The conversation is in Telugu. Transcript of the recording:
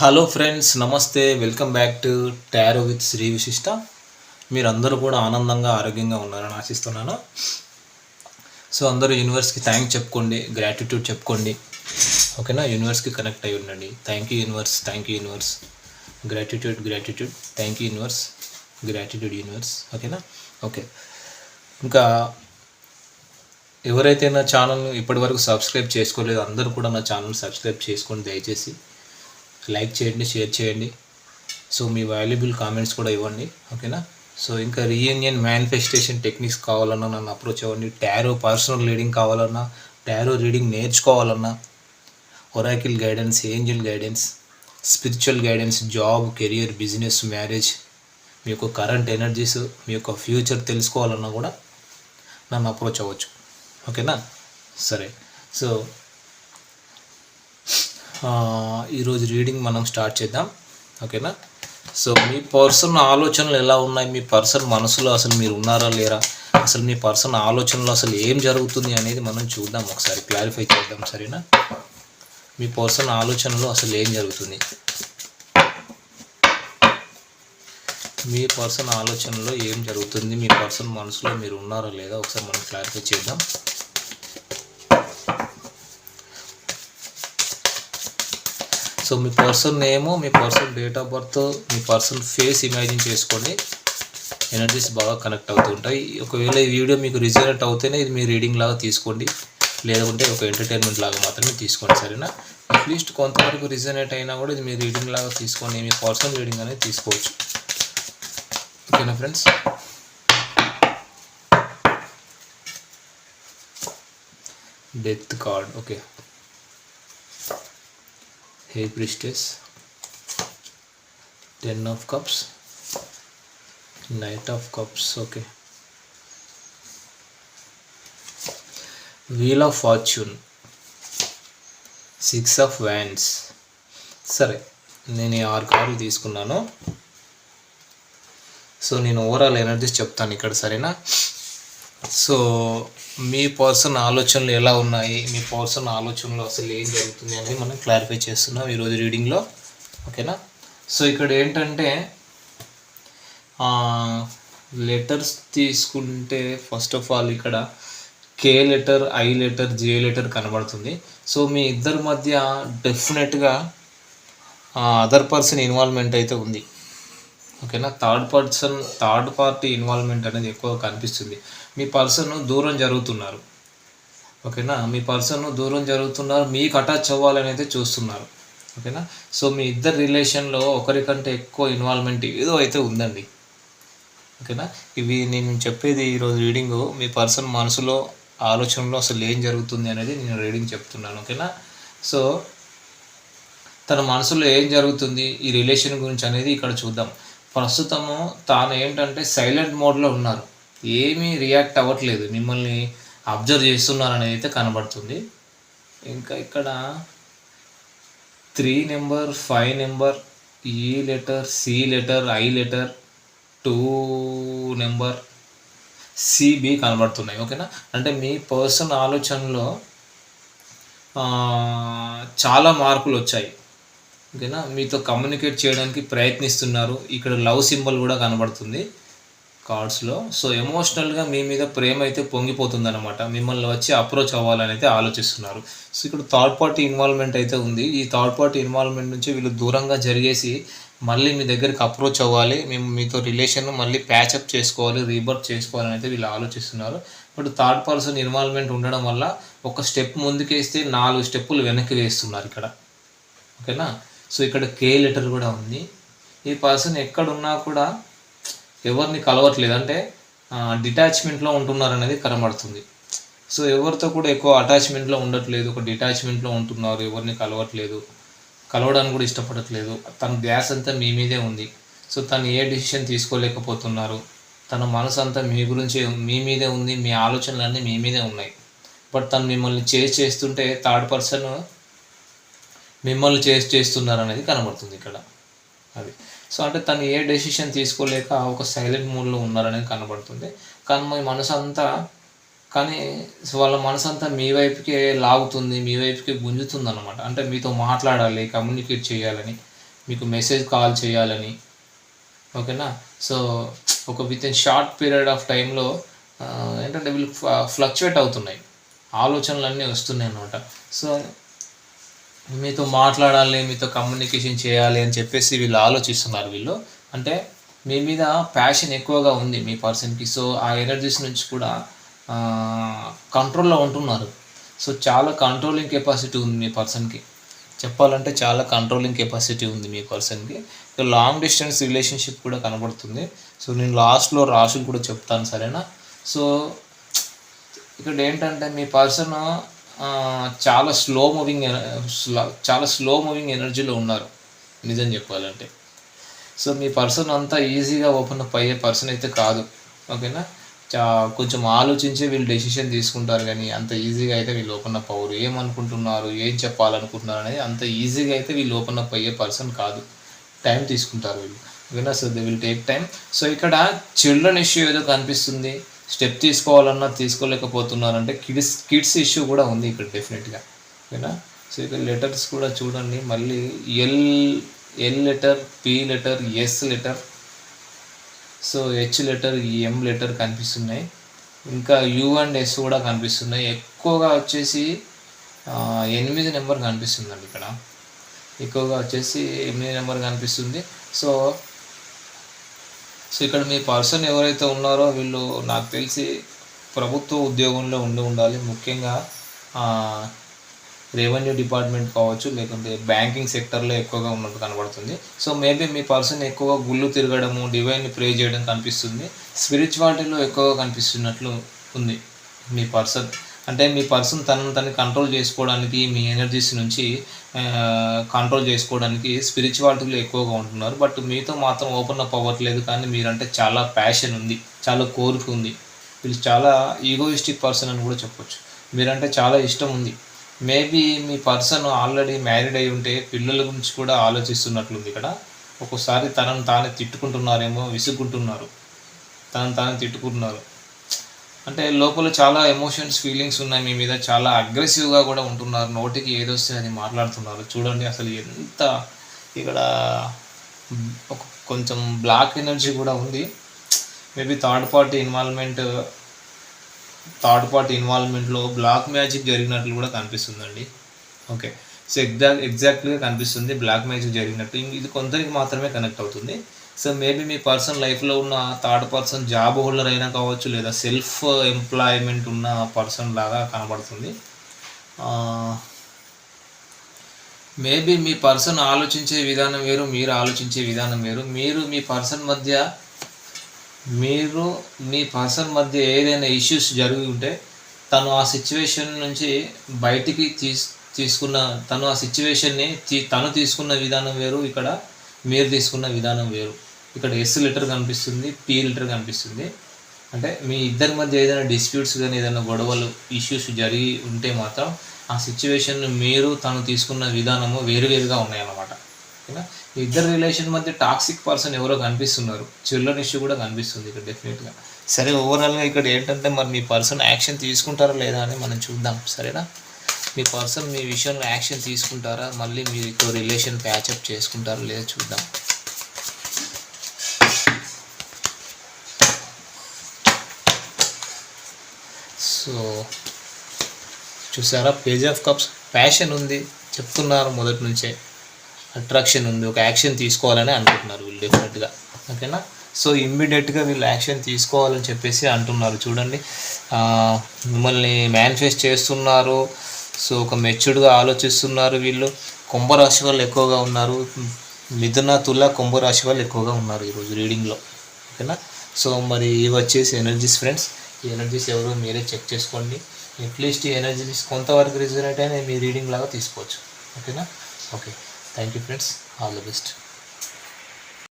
హలో ఫ్రెండ్స్, నమస్తే. Welcome back to tarot with Shri Vishishta. మీరందరూ కూడా ఆనందంగా ఆరోగ్యంగా ఉన్నారని ఆశిస్తున్నాను. సో అందరూ యూనివర్స్కి థ్యాంక్స్ చెప్పుకోండి, గ్రాటిట్యూడ్ చెప్పుకోండి. ఓకేనా? యూనివర్స్కి కనెక్ట్ అయి ఉండండి. Thank you universe, thank you universe, gratitude gratitude, thank you universe, gratitude universe. ఓకేనా? ఓకే. ఇంకా ఎవరైతే నా ఛానల్ని ఇప్పటివరకు సబ్స్క్రైబ్ చేసుకోలేదు అందరూ కూడా నా ఛానల్ సబ్స్క్రైబ్ చేసుకోండి. దయచేసి లైక్ చేయండి, షేర్ చేయండి. సో మీ వాల్యుబుల్ కామెంట్స్ కూడా ఇవ్వండి. ఓకేనా? సో ఇంకా రీయూనియన్ మేనిఫెస్టేషన్ టెక్నిక్స్ కావాలన్నా నన్ను అప్రోచ్ అవ్వండి. టారో పర్సనల్ రీడింగ్ కావాలన్నా, టారో రీడింగ్ నేర్చుకోవాలన్నా, oracle guidance, angel guidance, spiritual guidance, job, career, business, marriage, మీ యొక్క కరెంట్ ఎనర్జీస్, మీ యొక్క ఫ్యూచర్ తెలుసుకోవాలన్నా కూడా నన్ను అప్రోచ్ అవ్వచ్చు. ఓకేనా? సరే. సో ఈరోజు రీడింగ్ మనం స్టార్ట్ చేద్దాం. ఓకేనా? సో మీ పర్సన్ ఆలోచనలు ఎలా ఉన్నాయి, మీ పర్సన్ మనసులో అసలు మీరు ఉన్నారా లేరా, అసలు మీ పర్సన్ ఆలోచనలో అసలు ఏం జరుగుతుంది అనేది మనం చూద్దాం, ఒకసారి క్లారిఫై చేద్దాం. సరేనా? మీ పర్సన్ ఆలోచనలో అసలు ఏం జరుగుతుంది, మీ పర్సన్ ఆలోచనలో ఏం జరుగుతుంది, మీ పర్సన్ మనసులో మీరు ఉన్నారా లేదా ఒకసారి మనం క్లారిఫై చేద్దాం. So me person name, me person date of birth, me person face imagine చేసుకోండి. ఎనర్జీస్ బాగా కనెక్ట్ అవుతూ ఉంటాయి. ఒకవేళ ఈ వీడియో మీకు రిజనేట్ అవుతేనే ఇది మీ రీడింగ్ లాగా తీసుకోండి, లేదంటే ఒక ఎంటర్టైన్మెంట్ లాగా మాత్రమే తీసుకోండి. సరేనా? అట్లీస్ట్ కొంతవరకు రిజనేట్ అయినా కూడా ఇది మీ రీడింగ్ లాగా తీసుకొని మీ పర్సనల్ రీడింగ్ అనేది తీసుకోవచ్చు. ఓకేనా friends? Death card. Okay. Hey Priestess, 10 of Cups, Knight of Cups. Okay. Wheel of Fortune, 6 of Wands. సరే, నేను ఈ 6 కార్డులు తీసుకున్నాను. సో నేను ఓవరాల్ ఎనర్జీస్ చెప్తాను ఇక్కడ. సరేనా? సో మీ పర్సన్ ఆలోచనలు ఎలా ఉన్నాయి, మీ పర్సన్ ఆలోచనలో అసలు ఏం జరుగుతుంది అనేది మనం క్లారిఫై చేస్తున్నాం ఈరోజు రీడింగ్లో. ఓకేనా? సో ఇక్కడ ఏంటంటే లెటర్స్ తీసుకుంటే ఫస్ట్ ఆఫ్ ఆల్ ఇక్కడ K letter, I letter, J letter కనబడుతుంది. సో మీ ఇద్దరి మధ్య డెఫినెట్గా అదర్ పర్సన్ ఇన్వాల్వ్మెంట్ అయితే ఉంది. ఓకేనా? థర్డ్ పార్టీ ఇన్వాల్వ్మెంట్ అనేది ఎక్కువ కనిపిస్తుంది. మీ పర్సన్ దూరం జరుగుతున్నారు. ఓకేనా? మీ పర్సన్ దూరం జరుగుతున్నారు, మీకు అటాచ్ అవ్వాలని అయితే చూస్తున్నారు. ఓకేనా? సో మీ ఇద్దరు రిలేషన్లో ఒకరికంటే ఎక్కువ ఇన్వాల్వ్మెంట్ ఏదో అయితే ఉందండి. ఓకేనా? ఇవి నేను చెప్పేది ఈరోజు రీడింగు మీ పర్సన్ మనసులో ఆలోచనలో అసలు ఏం జరుగుతుంది అనేది నేను రీడింగ్ చెప్తున్నాను. ఓకేనా? సో తన మనసులో ఏం జరుగుతుంది ఈ రిలేషన్ గురించి అనేది ఇక్కడ చూద్దాం. ప్రస్తుతము తాను ఏంటంటే సైలెంట్ మోడ్లో ఉన్నారు, ఏమీ రియాక్ట్ అవ్వట్లేదు, మిమ్మల్ని అబ్జర్వ్ చేస్తున్నారు అనేది అయితే కనబడుతుంది. ఇంకా ఇక్కడ 3 number, 5 number, E letter, C letter, I letter, 2 number, CB కనబడుతున్నాయి. ఓకేనా? అంటే మీ పర్సన్ ఆలోచనలో చాలా మార్పులు వచ్చాయి. ఓకేనా? మీతో కమ్యూనికేట్ చేయడానికి ప్రయత్నిస్తున్నారు. ఇక్కడ లవ్ సింబల్ కూడా కనబడుతుంది కార్డ్స్లో. సో ఎమోషనల్గా మీ మీద ప్రేమ అయితే పొంగిపోతుంది అనమాట, మిమ్మల్ని వచ్చి అప్రోచ్ అవ్వాలని అయితే ఆలోచిస్తున్నారు. సో ఇక్కడ థర్డ్ పార్టీ ఇన్వాల్వ్మెంట్ అయితే ఉంది. ఈ థర్డ్ పార్టీ ఇన్వాల్వ్మెంట్ నుంచి వీళ్ళు దూరంగా జరిగేసి మళ్ళీ మీ దగ్గరికి అప్రోచ్ అవ్వాలి, మీతో రిలేషన్ మళ్ళీ ప్యాచప్ చేసుకోవాలి, రీబర్త్ చేసుకోవాలని అయితే వీళ్ళు ఆలోచిస్తున్నారు. బట్ థర్డ్ పర్సన్ ఇన్వాల్వ్మెంట్ ఉండడం వల్ల ఒక స్టెప్ ముందుకేస్తే 4 స్టెప్పులు వెనక్కి వేస్తున్నారు ఇక్కడ. ఓకేనా? సో ఇక్కడ కే లెటర్ కూడా ఉంది. ఈ పర్సన్ ఎక్కడున్నా కూడా ఎవరిని కలవట్లేదు, అంటే డిటాచ్మెంట్లో ఉంటున్నారు అనేది కనబడుతుంది. సో ఎవరితో కూడా ఎక్కువ అటాచ్మెంట్లో ఉండట్లేదు, ఒక డిటాచ్మెంట్లో ఉంటున్నారు, ఎవరిని కలవట్లేదు, కలవడానికి కూడా ఇష్టపడట్లేదు. తన ధ్యాస అంతా మీ మీదే ఉంది. సో తను ఏ డిసిషన్ తీసుకోలేకపోతున్నారు, తన మనసు అంతా మీ గురించి మీ మీదే ఉంది, మీ ఆలోచనలన్నీ మీ మీదే ఉన్నాయి. బట్ తను మిమ్మల్ని చేస్తుంటే థర్డ్ పర్సన్ మిమ్మల్ని చేస్తున్నారు అనేది కనబడుతుంది ఇక్కడ. అది సో అంటే తను ఏ డెసిషన్ తీసుకోలేక ఒక సైలెంట్ మూడ్లో ఉన్నారనేది కనబడుతుంది. కానీ మీ మనసు అంతా కానీ వాళ్ళ మనసంతా మీ వైపుకే లాగుతుంది, మీ వైపుకే గుంజుతుంది అనమాట. అంటే మీతో మాట్లాడాలి, కమ్యూనికేట్ చేయాలని, మీకు మెసేజ్ కాల్ చేయాలని, ఓకేనా. సో ఒక with in short period of టైంలో ఏంటంటే వీళ్ళు ఫ్లక్చువేట్ అవుతున్నాయి, ఆలోచనలన్నీ వస్తున్నాయి అన్నమాట. సో మీతో మాట్లాడాలి, మీతో కమ్యూనికేషన్ చేయాలి అని చెప్పేసి వీళ్ళు ఆలోచిస్తున్నారు. వీళ్ళు అంటే మీ మీద ప్యాషన్ ఎక్కువగా ఉంది మీ పర్సన్కి. సో ఆ ఎనర్జీస్ నుంచి కూడా కంట్రోల్లో ఉంటున్నారు. సో చాలా కంట్రోలింగ్ కెపాసిటీ ఉంది మీ పర్సన్కి, చెప్పాలంటే చాలా కంట్రోలింగ్ కెపాసిటీ ఉంది మీ పర్సన్కి. లాంగ్ డిస్టెన్స్ రిలేషన్షిప్ కూడా కనబడుతుంది. సో నేను లాస్ట్లో రాశులు కూడా చెప్తాను, సరేనా. సో ఇక్కడ ఏంటంటే మీ పర్సన్ చాలా స్లో మూవింగ్ ఎనర్జీలో ఉన్నారు నిజం చెప్పాలంటే. సో మీ పర్సన్ అంతా ఈజీగా ఓపెన్ అప్ అయ్యే పర్సన్ అయితే కాదు, ఓకేనా. కొంచెం ఆలోచించి వీళ్ళు డెసిషన్ తీసుకుంటారు, కానీ అంత ఈజీగా అయితే వీళ్ళు ఓపెన్ అప్ అవ్వరు. ఏమనుకుంటున్నారు, ఏం చెప్పాలనుకుంటున్నారు అనేది అంత ఈజీగా అయితే వీళ్ళు ఓపెన్ అప్ అయ్యే పర్సన్ కాదు. టైం తీసుకుంటారు వీళ్ళు, ఓకేనా. So they will take time. So ఇక్కడ చిల్డ్రన్ ఇష్యూ ఏదో కనిపిస్తుంది, స్టెప్ తీసుకోవాలన్నా తీసుకోలేకపోతున్నారంటే కిడ్స్ ఇష్యూ కూడా ఉంది ఇక్కడ డెఫినెట్గా, ఓకేనా. సో ఇక్కడ లెటర్స్ కూడా చూడండి, మళ్ళీ L letter, P letter, S letter, so H letter, M letter కనిపిస్తున్నాయి. ఇంకా యు అండ్ ఎస్ కూడా కనిపిస్తున్నాయి. ఎక్కువగా వచ్చేసి 8 నెంబర్ కనిపిస్తుందండి ఇక్కడ, ఎక్కువగా వచ్చేసి 8 నెంబర్ కనిపిస్తుంది. సో ఇక్కడ మీ పర్సన్ ఎవరైతే ఉన్నారో వీళ్ళు నాకు తెలిసి ప్రభుత్వ ఉద్యోగంలో ఉండాలి. ముఖ్యంగా రెవెన్యూ డిపార్ట్మెంట్ కావచ్చు, లేకుంటే బ్యాంకింగ్ సెక్టర్లో ఎక్కువగా ఉన్నట్టు కనబడుతుంది. సో మేబీ మీ పర్సన్ ఎక్కువగా గుళ్ళు తిరగడము, డివైన్ని ప్రే చేయడం కనిపిస్తుంది. స్పిరిచువాలిటీలో ఎక్కువగా కనిపిస్తున్నట్లు ఉంది మీ పర్సన్. అంటే మీ పర్సన్ తనని కంట్రోల్ చేసుకోవడానికి, మీ ఎనర్జీస్ నుంచి కంట్రోల్ చేసుకోవడానికి స్పిరిచువాలిటీలో ఎక్కువగా ఉంటున్నారు. బట్ మీతో మాత్రం ఓపెన్ అప్ అవ్వట్లేదు. కానీ మీరంటే చాలా ప్యాషన్ ఉంది, చాలా కోరిక ఉంది. వీళ్ళు చాలా ఈగోయిస్టిక్ పర్సన్ అని కూడా చెప్పొచ్చు. మీరంటే చాలా ఇష్టం ఉంది. మేబీ మీ పర్సన్ ఆల్రెడీ మ్యారీడ్ అయి ఉంటే పిల్లల గురించి కూడా ఆలోచిస్తున్నట్లుంది ఇక్కడ. ఒక్కోసారి తనను తానే తిట్టుకుంటున్నారేమో, విసుక్కుంటున్నారు, తనను తానే తిట్టుకుంటున్నారు. అంటే లోపల చాలా ఎమోషన్స్, ఫీలింగ్స్ ఉన్నాయి మీ మీద. చాలా అగ్రెసివ్గా కూడా ఉంటున్నారు, నోటికి ఏదొస్తే అది మాట్లాడుతున్నారు. చూడండి అసలు ఎంత ఇక్కడ ఒక కొంచెం బ్లాక్ ఎనర్జీ కూడా ఉంది. మేబీ థర్డ్ పార్టీ ఇన్వాల్వ్మెంట్లో బ్లాక్ మ్యాజిక్ జరిగినట్లు కూడా కనిపిస్తుందండి. ఓకే, సో ఎగ్జాక్ట్గా కనిపిస్తుంది బ్లాక్ మ్యాజిక్ జరిగినట్టు. ఇది కొందరికి మాత్రమే కనెక్ట్ అవుతుంది. సో మేబీ మీ పర్సన్ లైఫ్లో ఉన్న థర్డ్ పర్సన్ జాబ్ హోల్డర్ అయినా కావచ్చు, లేదా సెల్ఫ్ ఎంప్లాయ్మెంట్ ఉన్న పర్సన్ లాగా కనబడుతుంది. మేబీ మీ పర్సన్ ఆలోచించే విధానం వేరు, మీరు ఆలోచించే విధానం వేరు. మీరు మీ పర్సన్ మధ్య ఏదైనా ఇష్యూస్ జరిగి ఉంటే తను ఆ సిచ్యువేషన్ నుంచి బయటికి తను ఆ సిచ్యువేషన్ని తను తీసుకున్న విధానం వేరు, ఇక్కడ మీరు తీసుకున్న విధానం వేరు. ఇక్కడ ఎస్ లెటర్ కనిపిస్తుంది, పి లెటర్ కనిపిస్తుంది. అంటే మీ ఇద్దరి మధ్య ఏదైనా డిస్ప్యూట్స్ కానీ ఏదైనా గొడవలు, ఇష్యూస్ జరిగి ఉంటే మాత్రం ఆ సిచ్యువేషన్ మీరు తను తీసుకున్న విధానము వేరువేరుగా ఉన్నాయన్నమాట, ఓకేనా. ఇద్దరు రిలేషన్ మధ్య టాక్సిక్ పర్సన్ ఎవరో కనిపిస్తున్నారు, చిల్డ్రన్ ఇష్యూ కూడా కనిపిస్తుంది ఇక్కడ డెఫినెట్గా. సరే, ఓవరాల్గా ఇక్కడ ఏంటంటే మరి మీ పర్సన్ యాక్షన్ తీసుకుంటారా లేదా అని మనం చూద్దాం, సరేనా. మీ పర్సన్ మీ విషయంలో యాక్షన్ తీసుకుంటారా, మళ్ళీ మీతో రిలేషన్ ప్యాచప్ చేసుకుంటారా లేదా చూద్దాం. సో చూసారా, పేజ్ ఆఫ్ కప్స్, ప్యాషన్ ఉంది చెప్తున్నారు మొదటి నుంచే, అట్రాక్షన్ ఉంది, ఒక యాక్షన్ తీసుకోవాలని అనుకుంటున్నారు వీళ్ళు డెఫినెట్గా, ఓకేనా. సో ఇమ్మీడియట్గా వీళ్ళు యాక్షన్ తీసుకోవాలని చెప్పేసి అంటున్నారు. చూడండి, మిమ్మల్ని మేనిఫెస్ట్ చేస్తున్నారు. సో ఒక మెచ్యూర్డ్గా ఆలోచిస్తున్నారు వీళ్ళు. కుంభరాశి వాళ్ళు ఎక్కువగా ఉన్నారు, మిథున, తుల, కుంభరాశి వాళ్ళు ఎక్కువగా ఉన్నారు ఈరోజు రీడింగ్లో, ఓకేనా. సో మరి ఇవి వచ్చేసి ఎనర్జీస్ ఫ్రెండ్స్. ఈ ఎనర్జీస్ ఎవరో మీరే చెక్ చేసుకోండి. అట్లీస్ట్ ఈ ఎనర్జీస్ కొంతవరకు రిజనేట్ అయినా మీ రీడింగ్ లాగా తీసుకోవచ్చు, ఓకేనా. Okay, thank you friends, all the best.